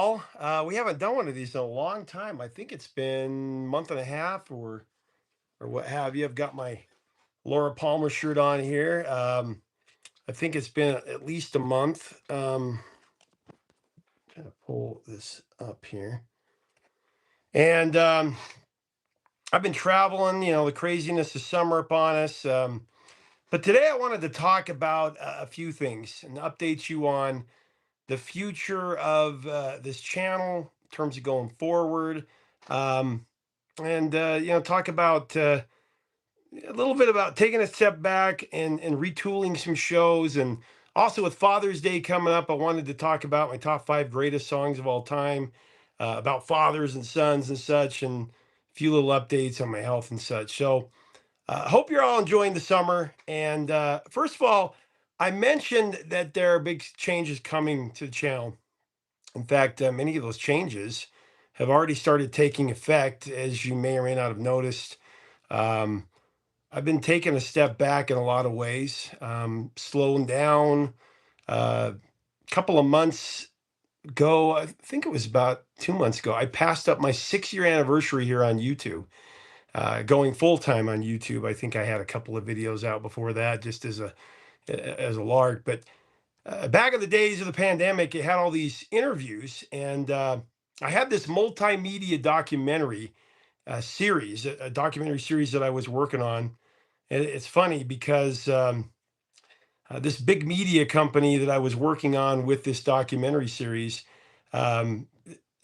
Well, we haven't done one of these in a long time. I think it's been a month and a half or what have you. I've got my Laura Palmer shirt on here. I think it's been at least a month. Trying to pull this up here. And I've been traveling, the craziness of summer upon us. But today I wanted to talk about a few things and update you on the future of this channel in terms of going forward. Um, and talk about a little bit about taking a step back and retooling some shows. And also with Father's Day coming up, I wanted to talk about my top five greatest songs of all time, about fathers and sons and such, and a few little updates on my health and such. So hope you're all enjoying the summer. And first of all, I mentioned that there are big changes coming to the channel. In fact, many of those changes have already started taking effect, as you may or may not have noticed. Um, I've been taking a step back in a lot of ways, slowing down. A couple of months ago, I think it was about 2 months ago, I passed up my 6 year anniversary here on YouTube, going full time on YouTube. I think I had a couple of videos out before that, just as a lark. But back in the days of the pandemic, it had all these interviews, and I had this multimedia documentary series, a documentary series that I was working on. And it's funny because this big media company that I was working on with this documentary series, um,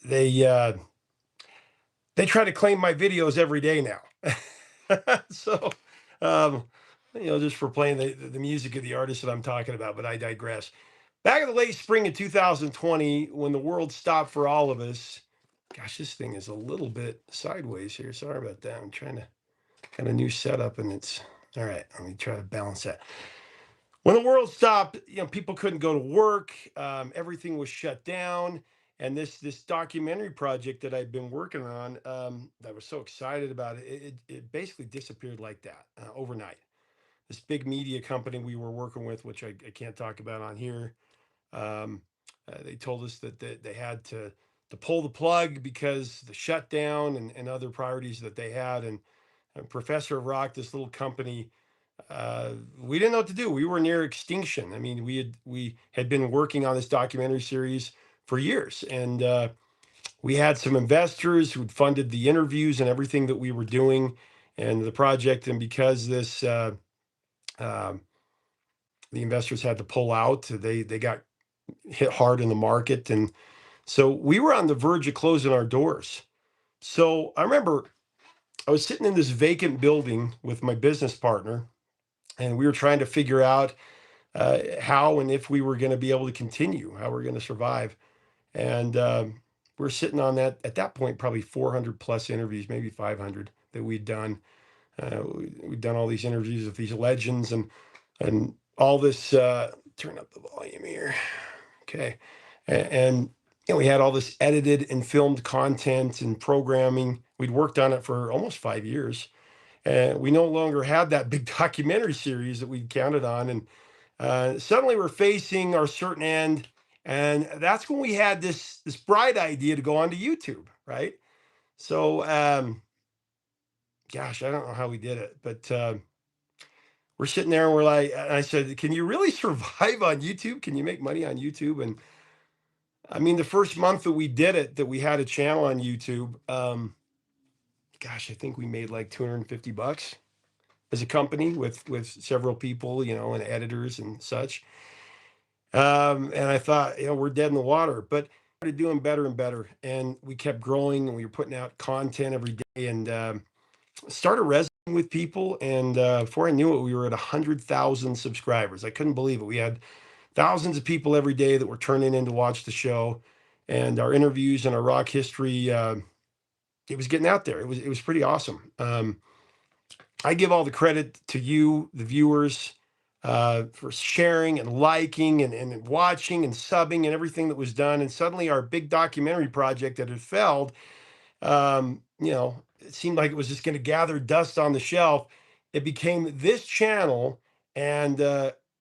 they they try to claim my videos every day now. So, um, just for playing the music of the artist that I'm talking about, but I digress. Back in the late spring of 2020, when the world stopped for all of us, gosh, this thing is a little bit sideways here. Sorry about that. I'm trying to kind of new setup and it's all right. Let me try to balance that. When the world stopped, people couldn't go to work. Everything was shut down. And this documentary project that I'd been working on, that I was so excited about it basically disappeared like that overnight. This big media company we were working with, which I can't talk about on here, um, they told us that they had to pull the plug because the shutdown and other priorities that they had. And Professor of Rock, this little company, we didn't know what to do. We were near extinction. I mean, we had been working on this documentary series for years, and we had some investors who'd funded the interviews and everything that we were doing and the project. And because this um, the investors had to pull out, they got hit hard in the market, and so we were on the verge of closing our doors. So I remember I was sitting in this vacant building with my business partner, and we were trying to figure out how and if we were going to be able to continue, how we're going to survive. And we're sitting on that at that point, probably 400 plus interviews, maybe 500 that we'd done. We'd done all these interviews with these legends and all this. Turn up the volume here, okay. And we had all this edited and filmed content and programming. We'd worked on it for almost 5 years, and we no longer had that big documentary series that we counted on. And suddenly we're facing our certain end, and that's when we had this bright idea to go onto YouTube, right? So, gosh, I don't know how we did it, but we're sitting there and we're like, and I said, "Can you really survive on YouTube? Can you make money on YouTube?" And I mean, the first month that we did it, that we had a channel on YouTube, gosh, I think we made like $250 as a company with several people, and editors and such. And I thought, we're dead in the water, but started doing better and better. And we kept growing and we were putting out content every day, and started resonating with people. And before I knew it, we were at 100,000 subscribers. I couldn't believe it. We had thousands of people every day that were turning in to watch the show, and our interviews and our rock history. It was getting out there. It was pretty awesome. I give all the credit to you, the viewers, for sharing and liking and watching and subbing and everything that was done. And suddenly, our big documentary project that had failed, it seemed like it was just going to gather dust on the shelf. It became this channel, and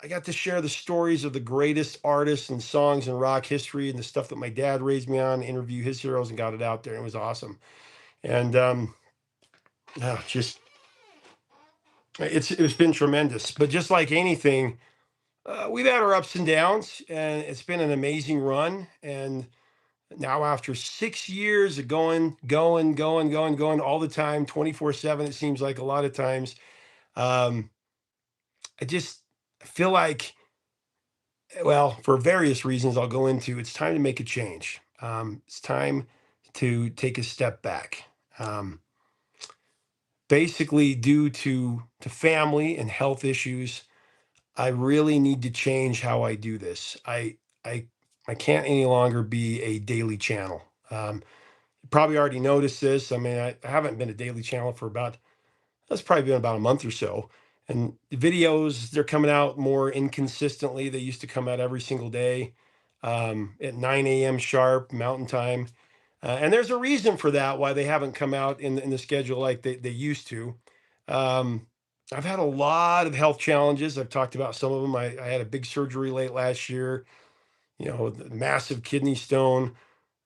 I got to share the stories of the greatest artists and songs in rock history and the stuff that my dad raised me on, interview his heroes and got it out there. And it was awesome. And just it's been tremendous. But just like anything, we've had our ups and downs, and it's been an amazing run. And now after 6 years of going all the time, 24/7, it seems like a lot of times, um, I just feel like, well, for various reasons I'll go into, it's time to make a change. It's time to take a step back. Um, Basically, due to family and health issues, I really need to change how I do this. I I can't any longer be a daily channel. You probably already noticed this. I mean, I haven't been a daily channel for about, that's probably been about a month or so. And the videos, they're coming out more inconsistently. They used to come out every single day, at 9 a.m. sharp Mountain Time. And there's a reason for that, why they haven't come out in the schedule like they used to. Um, I've had a lot of health challenges. I've talked about some of them. I had a big surgery late last year, the massive kidney stone.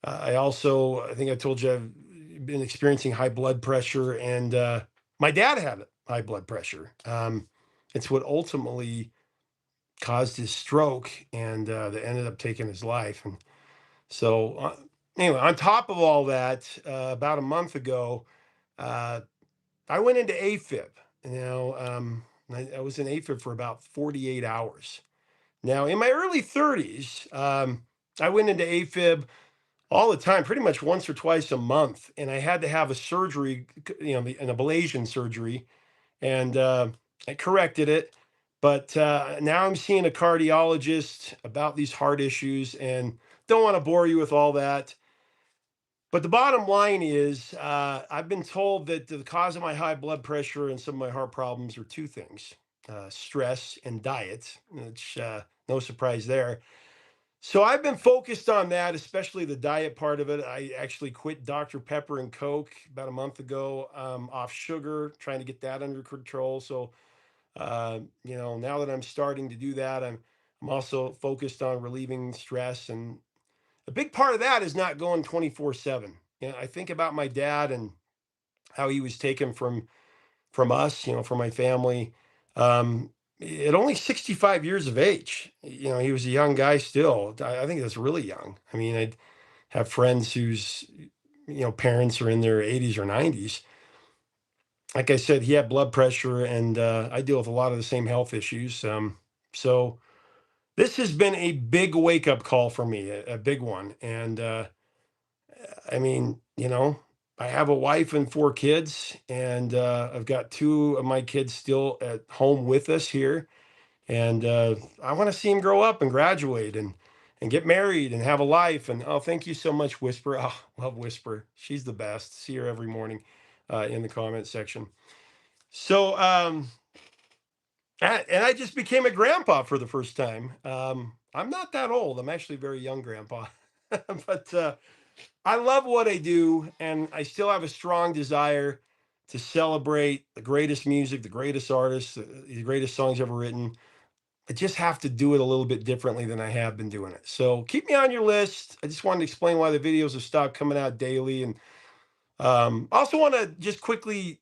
I also, I think I told you, I've been experiencing high blood pressure, and my dad had high blood pressure. It's what ultimately caused his stroke, and that ended up taking his life. And so, anyway, on top of all that, about a month ago, uh, I went into AFib. I was in AFib for about 48 hours. Now, in my early 30s, I went into AFib all the time, pretty much once or twice a month, and I had to have a surgery, an ablation surgery, and I corrected it. But now I'm seeing a cardiologist about these heart issues, and don't want to bore you with all that. But the bottom line is, I've been told that the cause of my high blood pressure and some of my heart problems are two things: stress and diet, which, no surprise there. So I've been focused on that, especially the diet part of it. I actually quit Dr. Pepper and Coke about a month ago, off sugar, trying to get that under control. So, now that I'm starting to do that, I'm also focused on relieving stress, and a big part of that is not going 24/7. I think about my dad and how he was taken from us, from my family, at only 65 years of age. He was a young guy still. I think that's really young. I mean, I'd have friends whose, parents are in their 80s or 90s. Like I said, he had blood pressure, and I deal with a lot of the same health issues. So this has been a big wake up call for me, a big one. And I mean, I have a wife and four kids, and I've got two of my kids still at home with us here. And I want to see them grow up and graduate and get married and have a life. And oh, thank you so much, Whisper. Oh, love Whisper. She's the best. See her every morning in the comment section. So, and I just became a grandpa for the first time. I'm not that old. I'm actually a very young grandpa, but I love what I do, and I still have a strong desire to celebrate the greatest music, the greatest artists, the greatest songs ever written. I just have to do it a little bit differently than I have been doing it. So keep me on your list. I just wanted to explain why the videos have stopped coming out daily, and also want to just quickly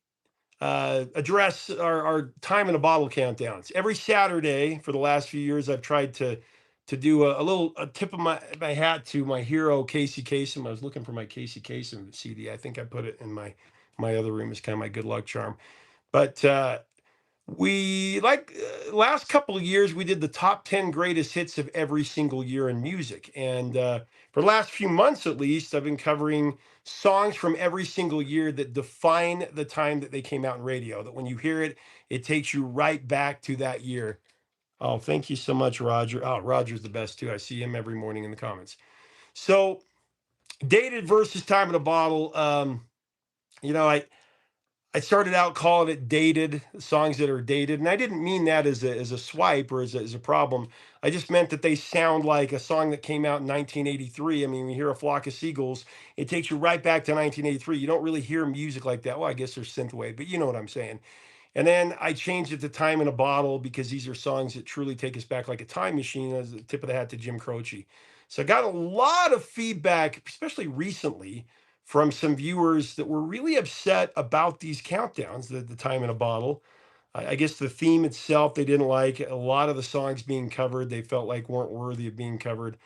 address our time in a bottle countdowns. Every Saturday for the last few years, I've tried to do a tip of my hat to my hero Casey Kasem. I was looking for my Casey Kasem CD. I think I put it in my other room as kind of my good luck charm. But we like last couple of years we did the top 10 greatest hits of every single year in music, and for the last few months at least, I've been covering songs from every single year that define the time that they came out in radio, that when you hear it, it takes you right back to that year. Oh, thank you so much, Roger. Oh, Roger's the best too. I see him every morning in the comments. So dated versus time in a bottle. You know, I started out calling it dated, songs that are dated. And I didn't mean that as a swipe or as a problem. I just meant that they sound like a song that came out in 1983. I mean, when you hear A Flock of Seagulls, it takes you right back to 1983. You don't really hear music like that. Well, I guess there's synthwave, but you know what I'm saying. And then I changed it to Time in a Bottle because these are songs that truly take us back like a time machine, as a tip of the hat to Jim Croce. So I got a lot of feedback, especially recently, from some viewers that were really upset about these countdowns, the Time in a Bottle. I guess the theme itself they didn't like. A lot of the songs being covered they felt like weren't worthy of being covered.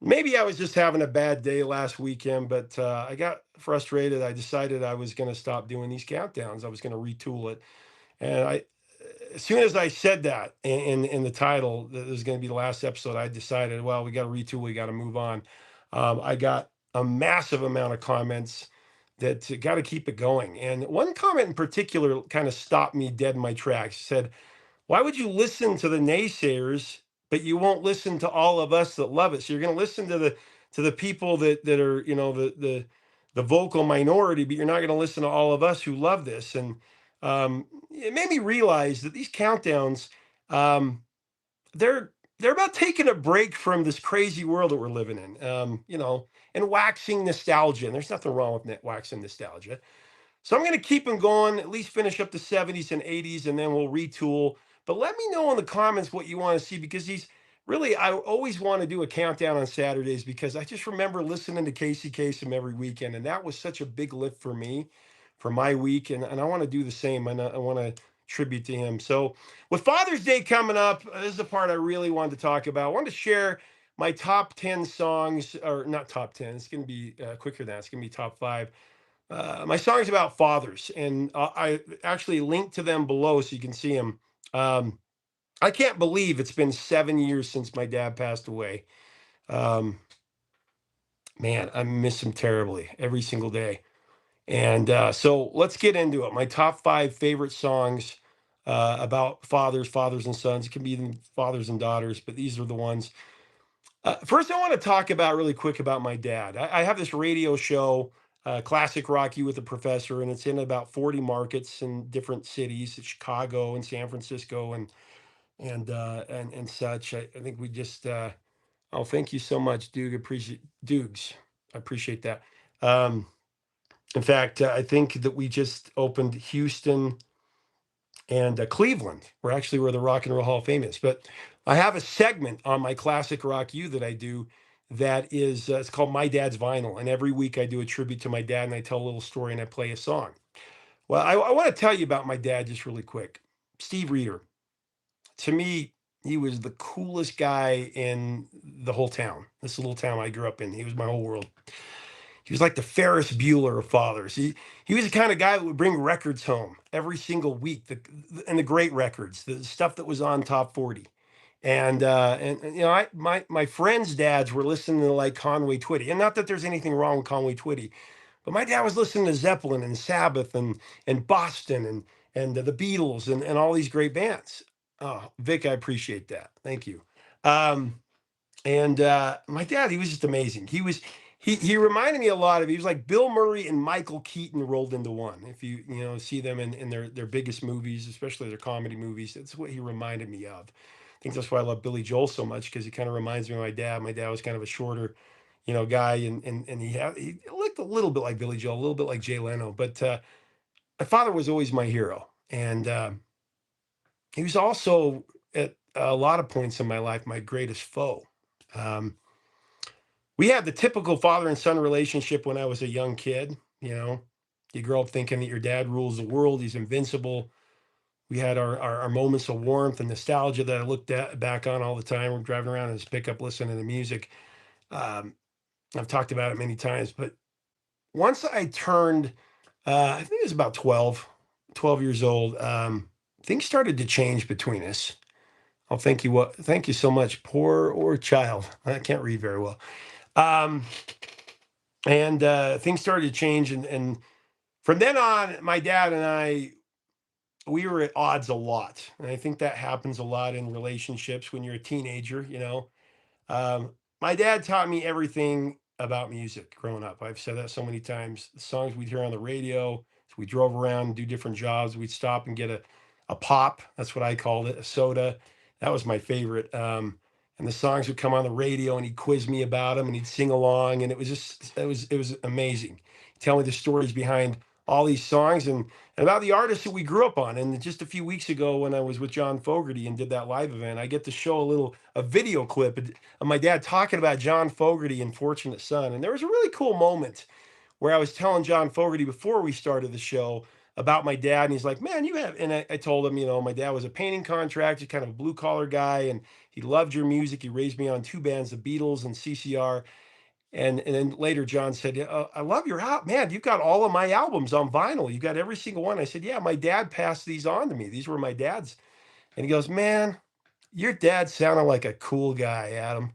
Maybe I was just having a bad day last weekend, but I got frustrated. I decided I was going to stop doing these countdowns. I was going to retool it. And as soon as I said that in the title, that this is going to be the last episode, I decided, well, we got to retool, we got to move on. I got a massive amount of comments that got to keep it going. And one comment in particular kind of stopped me dead in my tracks. Said, why would you listen to the naysayers, but you won't listen to all of us that love it? So you're going to listen to the people that are, the vocal minority, but you're not going to listen to all of us who love this. And it made me realize that these countdowns, um, they're they're about taking a break from this crazy world that we're living in, and waxing nostalgia. And there's nothing wrong with waxing nostalgia. So I'm going to keep them going, at least finish up the 70s and 80s, and then we'll retool. But let me know in the comments what you want to see, because these really, I always want to do a countdown on Saturdays because I just remember listening to Casey Kasem every weekend. And that was such a big lift for me, for my week. And I want to do the same. And I want to tribute to him. So with Father's Day coming up, this is the part I really wanted to talk about. I wanted to share my top 10 songs, or not top 10. It's going to be quicker than that. It's going to be top five, my songs about fathers, and I actually linked to them below so you can see them. Um, I can't believe it's been 7 years since my dad passed away. Um, Man, I miss him terribly every single day. And so let's get into it. My top five favorite songs about fathers and sons. It can be even fathers and daughters, but these are the ones. First, I want to talk about really quick about my dad. I have this radio show, Classic Rock You with the Professor, and it's in about 40 markets in different cities, Chicago and San Francisco, and such. I think we just. Oh, thank you so much, Dukes. I appreciate that. Um, in fact, I think that we just opened Houston and Cleveland, where the Rock and Roll Hall of Fame is. But I have a segment on my Classic Rock U that I do that is it's called My Dad's Vinyl, and every week I do a tribute to my dad, and I tell a little story and I play a song. Well, I want to tell you about my dad just really quick. Steve Reeder. To me, he was the coolest guy in the whole town. This little town I grew up in. He was my whole world. He was like the Ferris Bueller of fathers. He was the kind of guy that would bring records home every single week, and the great records, the stuff that was on top 40. And my friends' dads were listening to like Conway Twitty, and not that there's anything wrong with Conway Twitty, but my dad was listening to Zeppelin and Sabbath and Boston and the Beatles and all these great bands. Oh, Vic, I appreciate that. Thank you. Um, and My dad, he was just amazing. He reminded me a lot of, he was like Bill Murray and Michael Keaton rolled into one. If you see them in their biggest movies, especially their comedy movies, that's what he reminded me of. I think that's why I love Billy Joel so much, because he kind of reminds me of my dad. My dad was kind of a shorter, guy, and he looked a little bit like Billy Joel, a little bit like Jay Leno. But my father was always my hero, and he was also at a lot of points in my life my greatest foe. Um, we had the typical father and son relationship when I was a young kid. You grow up thinking that your dad rules the world, he's invincible. We had our moments of warmth and nostalgia that I looked back on all the time. We're driving around in his pickup listening to music. Um, I've talked about it many times, but once I turned, I think it was about 12 years old, things started to change between us. Oh, thank you. Thank you so much. Poor or child. I can't read very well. Um, and Things started to change. And from then on, my dad and I, we were at odds a lot. And I think that happens a lot in relationships when you're a teenager. Um, my dad taught me everything about music growing up. I've said that so many times. The songs we'd hear on the radio, as we drove around and do different jobs, we'd stop and get a pop. That's what I called it, a soda. That was my favorite. And the songs would come on the radio, and he'd quiz me about them, and he'd sing along, and it was amazing. He'd tell me the stories behind all these songs and about the artists that we grew up on. And just a few weeks ago, when I was with John Fogerty and did that live event, I get to show a video clip of my dad talking about John Fogerty and Fortunate Son. And there was a really cool moment where I was telling John Fogerty before we started the show about my dad, and he's like, "Man, you have." And I told him, my dad was a painting contractor, kind of a blue collar guy, and he loved your music. He raised me on two bands, the Beatles and CCR. And then later, John said, "I love your out, man. You've got all of my albums on vinyl. You got every single one." I said, "Yeah, my dad passed these on to me. These were my dad's." And he goes, "Man, your dad sounded like a cool guy, Adam."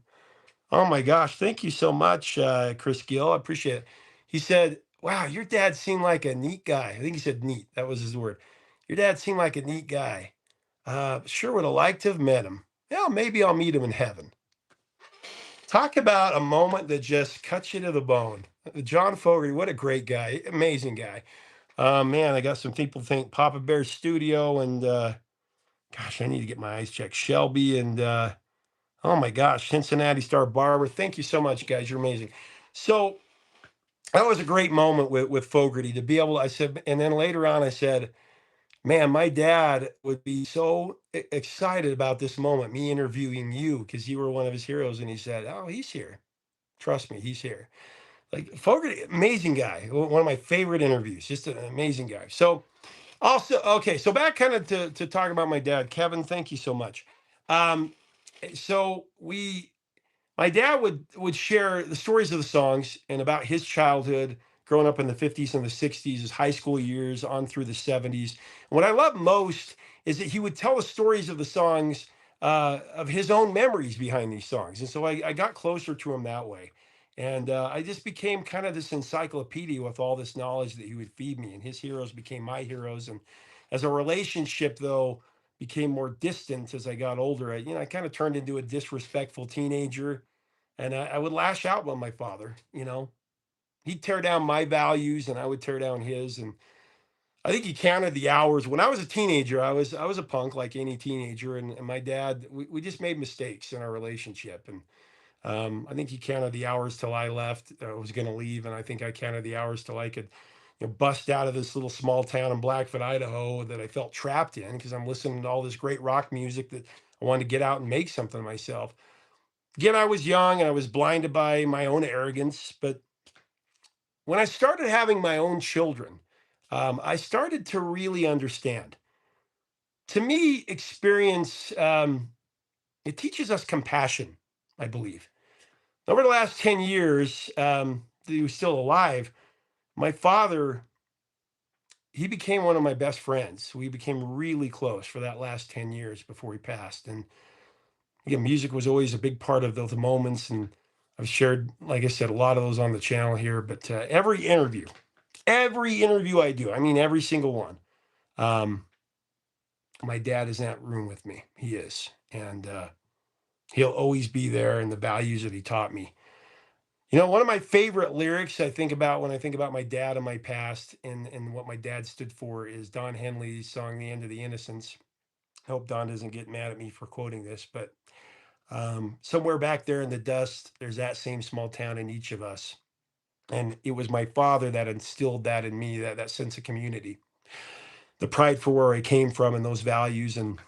Oh my gosh, thank you so much, Chris Gill. I appreciate it. He said, "Wow, your dad seemed like a neat guy." I think he said neat. That was his word. Your dad seemed like a neat guy. Sure would have liked to have met him. Yeah, maybe I'll meet him in heaven. Talk about a moment that just cuts you to the bone. John Fogerty, what a great guy, amazing guy. Man, I got some people think Papa Bear Studio and gosh, I need to get my eyes checked. Shelby and oh my gosh, Cincinnati Star Barber. Thank you so much, guys. You're amazing. So that was a great moment with Fogerty to be able. I said, and then later on, I said, "Man, my dad would be so excited about this moment, me interviewing you, because you were one of his heroes." And he said, "Oh, he's here. Trust me, he's here." Like Fogerty, amazing guy. One of my favorite interviews. Just an amazing guy. So also, okay, so back kind of to talk about my dad, Kevin. Thank you so much. Um, so my dad would share the stories of the songs and about his childhood growing up in the 50s and the 60s, his high school years on through the 70s. And what I love most is that he would tell the stories of the songs, of his own memories behind these songs. And so I got closer to him that way. And I just became kind of this encyclopedia with all this knowledge that he would feed me. And his heroes became my heroes. And as a relationship, though, became more distant as I got older, I kind of turned into a disrespectful teenager, and I would lash out on my father. He'd tear down my values and I would tear down his. And I think he counted the hours. When I was a teenager, I was a punk like any teenager. And my dad, we just made mistakes in our relationship. And I think he counted the hours till I left. I was going to leave. And I think I counted the hours till I could bust out of this little small town in Blackfoot, Idaho that I felt trapped in because I'm listening to all this great rock music that I wanted to get out and make something of myself. Again, I was young and I was blinded by my own arrogance. But when I started having my own children, I started to really understand. To me, experience, it teaches us compassion, I believe. Over the last 10 years, that he was still alive, my father, he became one of my best friends. We became really close for that last 10 years before he passed. And again, music was always a big part of the moments. And I've shared, like I said, a lot of those on the channel here. But every interview I do, I mean, every single one, um, my dad is in that room with me. He is. And he'll always be there, and the values that he taught me. One of my favorite lyrics I think about when I think about my dad and my past and what my dad stood for is Don Henley's song, The End of the Innocents. I hope Don doesn't get mad at me for quoting this, but somewhere back there in the dust, there's that same small town in each of us. And it was my father that instilled that in me, that sense of community, the pride for where I came from and those values. And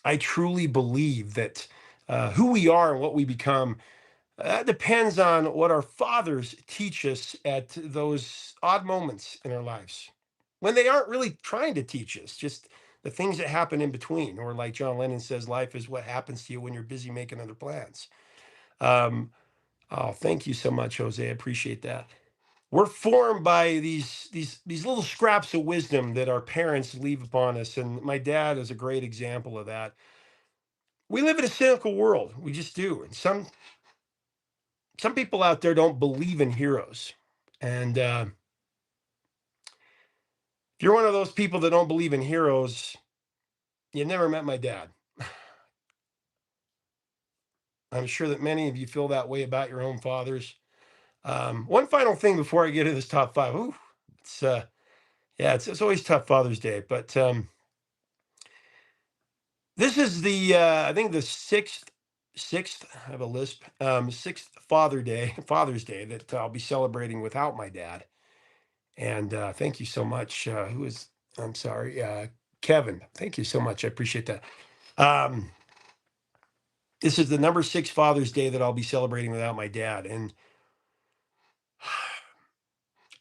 I truly believe that who we are and what we become depends on what our fathers teach us at those odd moments in our lives when they aren't really trying to teach us, just the things that happen in between. Or, like John Lennon says, life is what happens to you when you're busy making other plans. Um, oh, thank you so much, Jose. I appreciate that. We're formed by these little scraps of wisdom that our parents leave upon us, and my dad is a great example of that. We live in a cynical world, we just do. And some people out there don't believe in heroes. And if you're one of those people that don't believe in heroes, you never met my dad. I'm sure that many of you feel that way about your own fathers. One final thing before I get into this top five. Ooh, it's yeah, it's always tough Father's Day, but this is the I think the sixth. I have a lisp. Sixth Father's Day that I'll be celebrating without my dad. And thank you so much. I'm sorry, Kevin. Thank you so much. I appreciate that. Um, this is the number 6 Father's Day that I'll be celebrating without my dad. And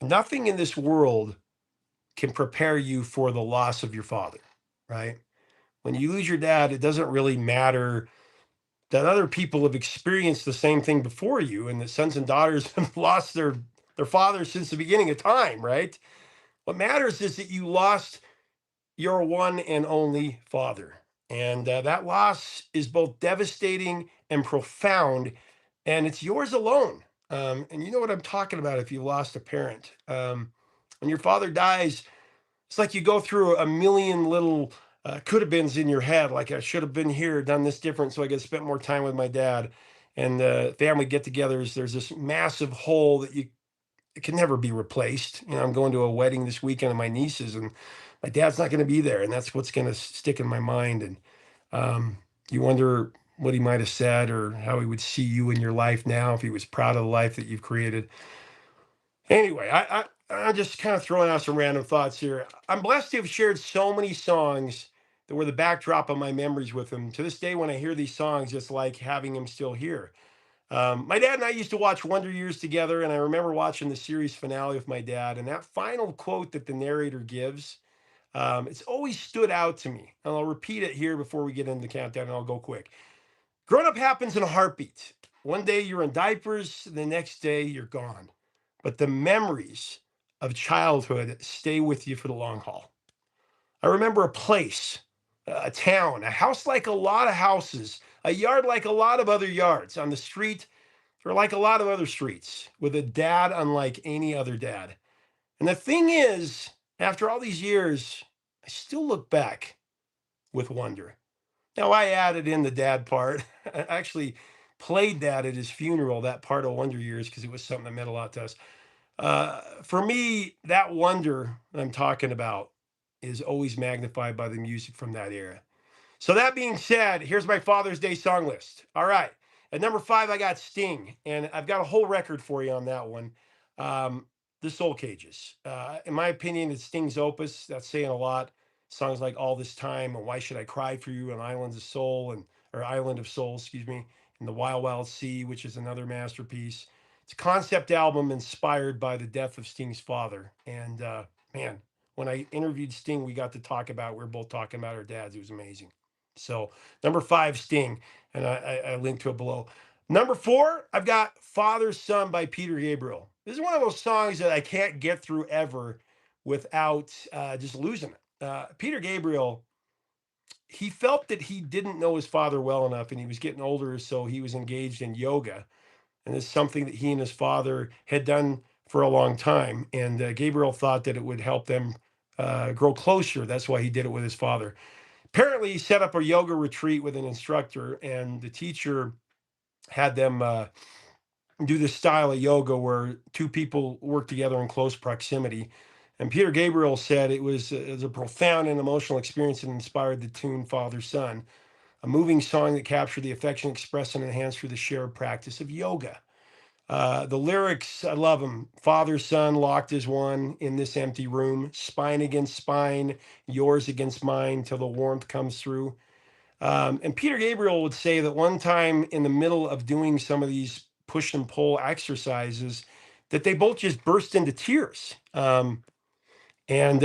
nothing in this world can prepare you for the loss of your father, right? When you lose your dad, it doesn't really matter that other people have experienced the same thing before you, and that sons and daughters have lost their fathers since the beginning of time, right? What matters is that you lost your one and only father. And that loss is both devastating and profound, and it's yours alone. And you know what I'm talking about if you lost a parent. When your father dies, it's like you go through a million little could have beens in your head, like I should have been here, done this different, so I could spend more time with my dad. And family get-togethers, there's this massive hole that you it can never be replaced. I'm going to a wedding this weekend of my nieces, and my dad's not going to be there, and that's what's going to stick in my mind. And you wonder what he might have said or how he would see you in your life now if he was proud of the life that you've created. Anyway, I'm just kind of throwing out some random thoughts here. I'm blessed to have shared so many songs that were the backdrop of my memories with him. To this day, when I hear these songs, it's like having him still here. My dad and I used to watch Wonder Years together, and I remember watching the series finale with my dad. And that final quote that the narrator gives, it's always stood out to me. And I'll repeat it here before we get into the countdown, and I'll go quick. Growing up happens in a heartbeat. One day you're in diapers, the next day you're gone. But the memories of childhood stay with you for the long haul. I remember a place, a town, a house like a lot of houses, a yard like a lot of other yards, on the street or like a lot of other streets, with a dad unlike any other dad. And the thing is, after all these years, I still look back with wonder. Now, I added in the dad part. I actually played that at his funeral, that part of Wonder Years, because it was something that meant a lot to us. For me, that wonder I'm talking about is always magnified by the music from that era. So that being said, here's my Father's Day song list. All right. At number 5, I got Sting, and I've got a whole record for you on that one. Um, the Soul Cages. In my opinion, it's Sting's opus. That's saying a lot. Songs like All This Time and Why Should I Cry for You and Islands of Soul or Island of Soul, excuse me, and The Wild Wild Sea, which is another masterpiece. It's a concept album inspired by the death of Sting's father. And man, when I interviewed Sting, we got to talk about, we were both talking about our dads. It was amazing. So number 5, Sting, and I linked to it below. Number 4, I've got Father Son by Peter Gabriel. This is one of those songs that I can't get through ever without just losing it. Peter Gabriel, he felt that he didn't know his father well enough, and he was getting older, so he was engaged in yoga, and it's something that he and his father had done for a long time. And Gabriel thought that it would help them grow closer. That's why he did it with his father. Apparently, he set up a yoga retreat with an instructor, and the teacher had them do this style of yoga where two people work together in close proximity. And Peter Gabriel said it was a profound and emotional experience that inspired the tune Father Son, a moving song that captured the affection expressed and enhanced through the shared practice of yoga. The lyrics, I love them. Father, son, locked as one in this empty room, spine against spine, yours against mine, till the warmth comes through. And Peter Gabriel would say that one time in the middle of doing some of these push and pull exercises, that they both just burst into tears. And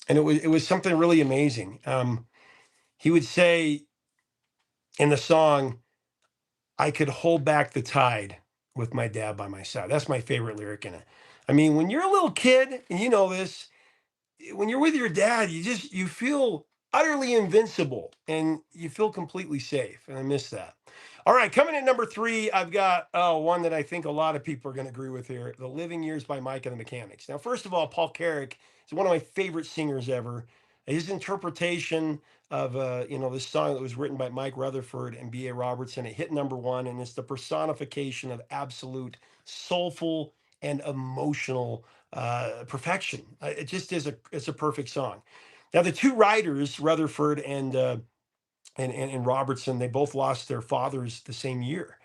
and it was something really amazing. He would say in the song, I could hold back the tide with my dad by my side. That's my favorite lyric in it. I mean, when you're a little kid, and you know this, when you're with your dad, you feel utterly invincible and you feel completely safe. And I miss that. All right, coming in number 3, I've got one that I think a lot of people are going to agree with here: "The Living Years" by Mike and the Mechanics. Now, first of all, Paul Carrick is one of my favorite singers ever. His interpretation of this song that was written by Mike Rutherford and B.A. Robertson, it hit number 1, and it's the personification of absolute soulful and emotional perfection. It just is it's a perfect song. Now, the two writers, Rutherford and Robertson, they both lost their fathers the same year.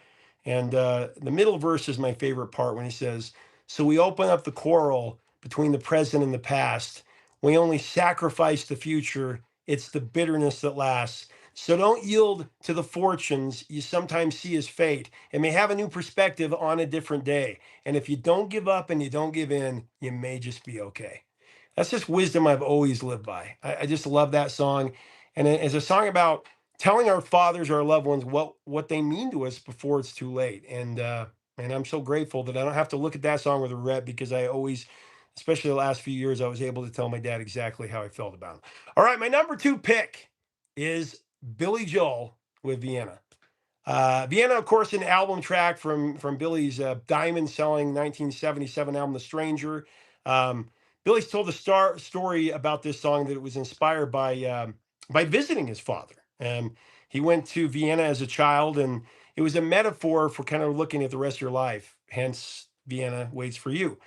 And the middle verse is my favorite part when he says, So we open up the quarrel between the present and the past. We only sacrifice the future. It's the bitterness that lasts. So don't yield to the fortunes you sometimes see as fate, and may have a new perspective on a different day. And if you don't give up and you don't give in, you may just be okay. That's just wisdom I've always lived by. I just love that song. And it's a song about telling our fathers, our loved ones, what they mean to us before it's too late. And I'm so grateful that I don't have to look at that song with regret, because I always, especially the last few years, I was able to tell my dad exactly how I felt about him. All right, my number two pick is Billy Joel with Vienna. Vienna, of course, an album track from Billy's diamond-selling 1977 album, The Stranger. Um, Billy's told the story about this song that it was inspired by visiting his father. He went to Vienna as a child, and it was a metaphor for kind of looking at the rest of your life. Hence, Vienna waits for you.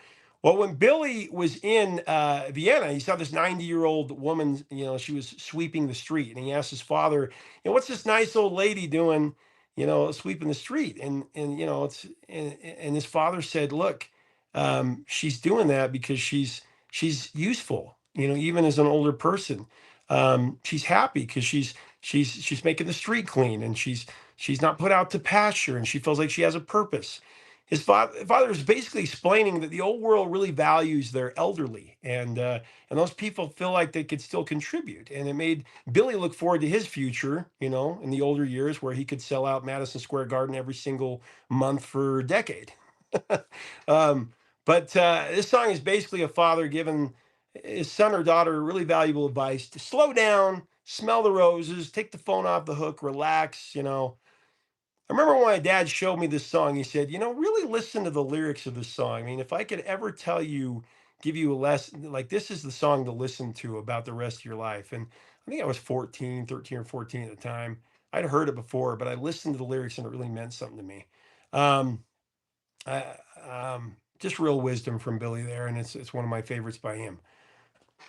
Well, when Billy was in Vienna, he saw this 90-year-old woman. She was sweeping the street, and he asked his father, "What's this nice old lady doing? Sweeping the street?" And his father said, "Look, she's doing that because she's useful. Even as an older person, she's happy because she's making the street clean, and she's not put out to pasture, and she feels like she has a purpose." His father is basically explaining that the old world really values their elderly, and those people feel like they could still contribute. And it made Billy look forward to his future, in the older years, where he could sell out Madison Square Garden every single month for a decade. um, but this song is basically a father giving his son or daughter really valuable advice to slow down, smell the roses, take the phone off the hook, relax. I remember when my dad showed me this song, he said, really listen to the lyrics of this song. I mean, if I could ever give you a lesson, like, this is the song to listen to about the rest of your life. And I think I was 13 or 14 at the time. I'd heard it before, but I listened to the lyrics and it really meant something to me. Um, just real wisdom from Billy there. And it's one of my favorites by him.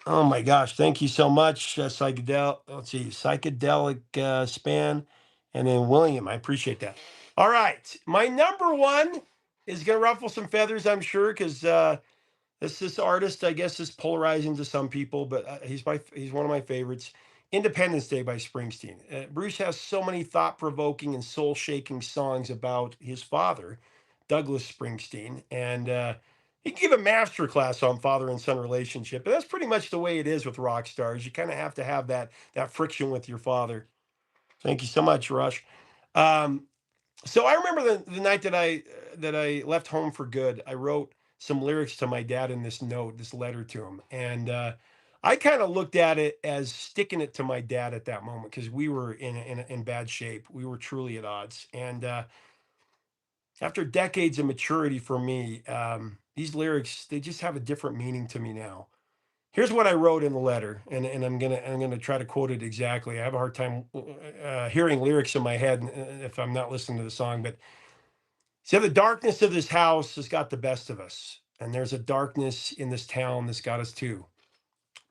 Oh my gosh, thank you so much, psychedelic span, and then William. I appreciate that. All right, my number one is gonna ruffle some feathers, I'm sure, because this artist, I guess, is polarizing to some people, but he's one of my favorites. Independence Day by Springsteen. Bruce has so many thought-provoking and soul-shaking songs about his father, Douglas Springsteen, and he can give a master class on father and son relationship. And that's pretty much the way it is with rock stars. You kind of have to have that friction with your father. Thank you so much, Rush. Um, so I remember the night that I left home for good. I wrote some lyrics to my dad in this letter to him, and I kind of looked at it as sticking it to my dad at that moment, because we were in bad shape. We were truly at odds, and after decades of maturity for me, these lyrics, they just have a different meaning to me now. Here's what I wrote in the letter, and I'm gonna try to quote it exactly. I have a hard time hearing lyrics in my head if I'm not listening to the song. But see, the darkness of this house has got the best of us, and there's a darkness in this town that's got us too.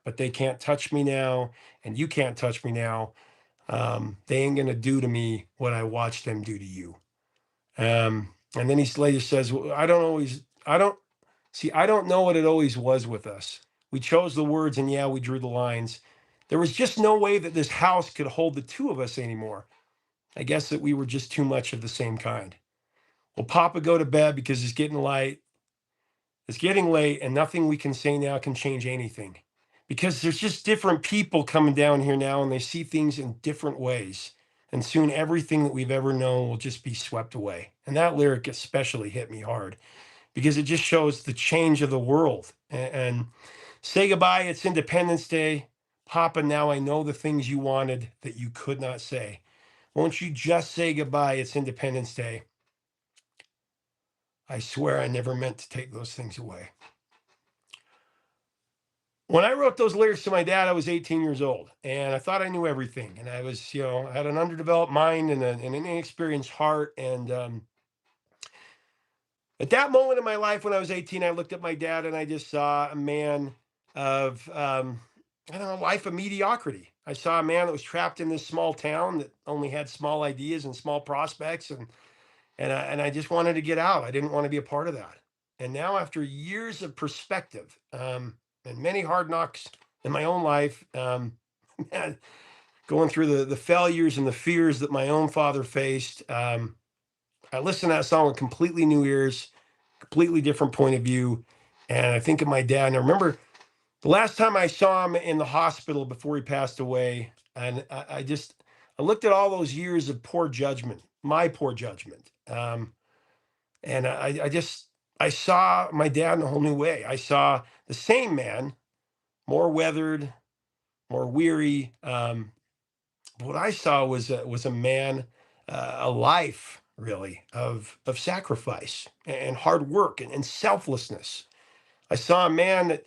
But they can't touch me now, and you can't touch me now. They ain't gonna do to me what I watched them do to you. And then he later says, "Well, I don't know what it always was with us. We chose the words, and yeah, we drew the lines. There was just no way that this house could hold the two of us anymore. I guess that we were just too much of the same kind. Well, Papa, go to bed because it's getting light. It's getting late, and nothing we can say now can change anything. Because there's just different people coming down here now, and they see things in different ways. And soon everything that we've ever known will just be swept away." And that lyric especially hit me hard, because it just shows the change of the world. And say goodbye, it's Independence Day. Papa, now I know the things you wanted that you could not say. Won't you just say goodbye? It's Independence Day. I swear I never meant to take those things away. When I wrote those lyrics to my dad, I was 18 years old, and I thought I knew everything. And I was, I had an underdeveloped mind and an inexperienced heart. And at that moment in my life, when I was 18, I looked at my dad and I just saw a man of, I don't know, life of mediocrity. I saw a man that was trapped in this small town that only had small ideas and small prospects, and I just wanted to get out. I didn't want to be a part of that. And now, after years of perspective and many hard knocks in my own life, man, going through the failures and the fears that my own father faced, I listened to that song with completely new ears, completely different point of view. And I think of my dad. And I remember the last time I saw him in the hospital before he passed away, and I looked at all those years of poor judgment, my poor judgment, and I saw my dad in a whole new way. I saw the same man, more weathered, more weary. What I saw was a man, a life really of sacrifice and hard work and selflessness. I saw a man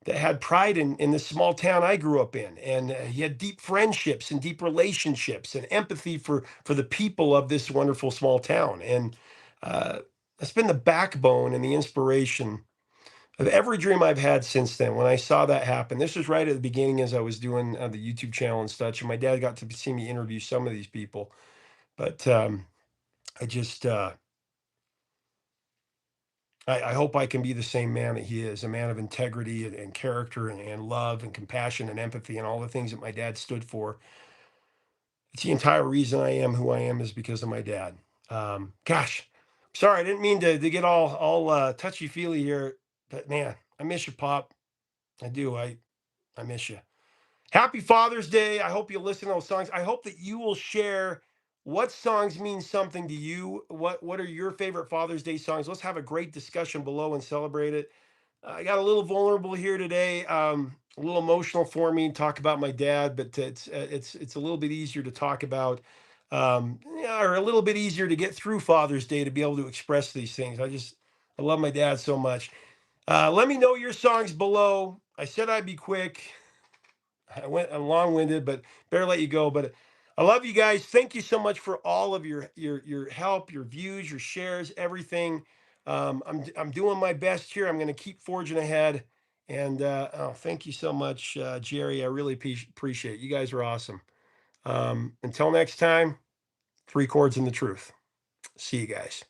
that had pride in the small town I grew up in, and he had deep friendships and deep relationships and empathy for the people of this wonderful small town. And uh, that's been the backbone and the inspiration of every dream I've had since then. When I saw that happen, this was right at the beginning as I was doing the YouTube channel and such. And my dad got to see me interview some of these people, but I just. I hope I can be the same man that he is, a man of integrity and character and love and compassion and empathy and all the things that my dad stood for. It's the entire reason I am who I am is because of my dad. Gosh, sorry, I didn't mean to get all touchy feely here, but man, I miss you, Pop. I do. I miss you. Happy Father's Day. I hope you listen to those songs. I hope that you will share what songs mean something to you. What are your favorite Father's Day songs? Let's have a great discussion below and celebrate it. I got a little vulnerable here today, a little emotional for me. Talk about my dad, but it's a little bit easier to talk about, yeah, or a little bit easier to get through Father's Day to be able to express these things. I love my dad so much. Let me know your songs below. I said I'd be quick. I'm long-winded, but better let you go. But I love you guys. Thank you so much for all of your help, your views, your shares, everything. I'm doing my best here. I'm going to keep forging ahead. And oh, thank you so much, Jerry. I really appreciate it. You guys are awesome. Until next time, three chords in the truth. See you guys.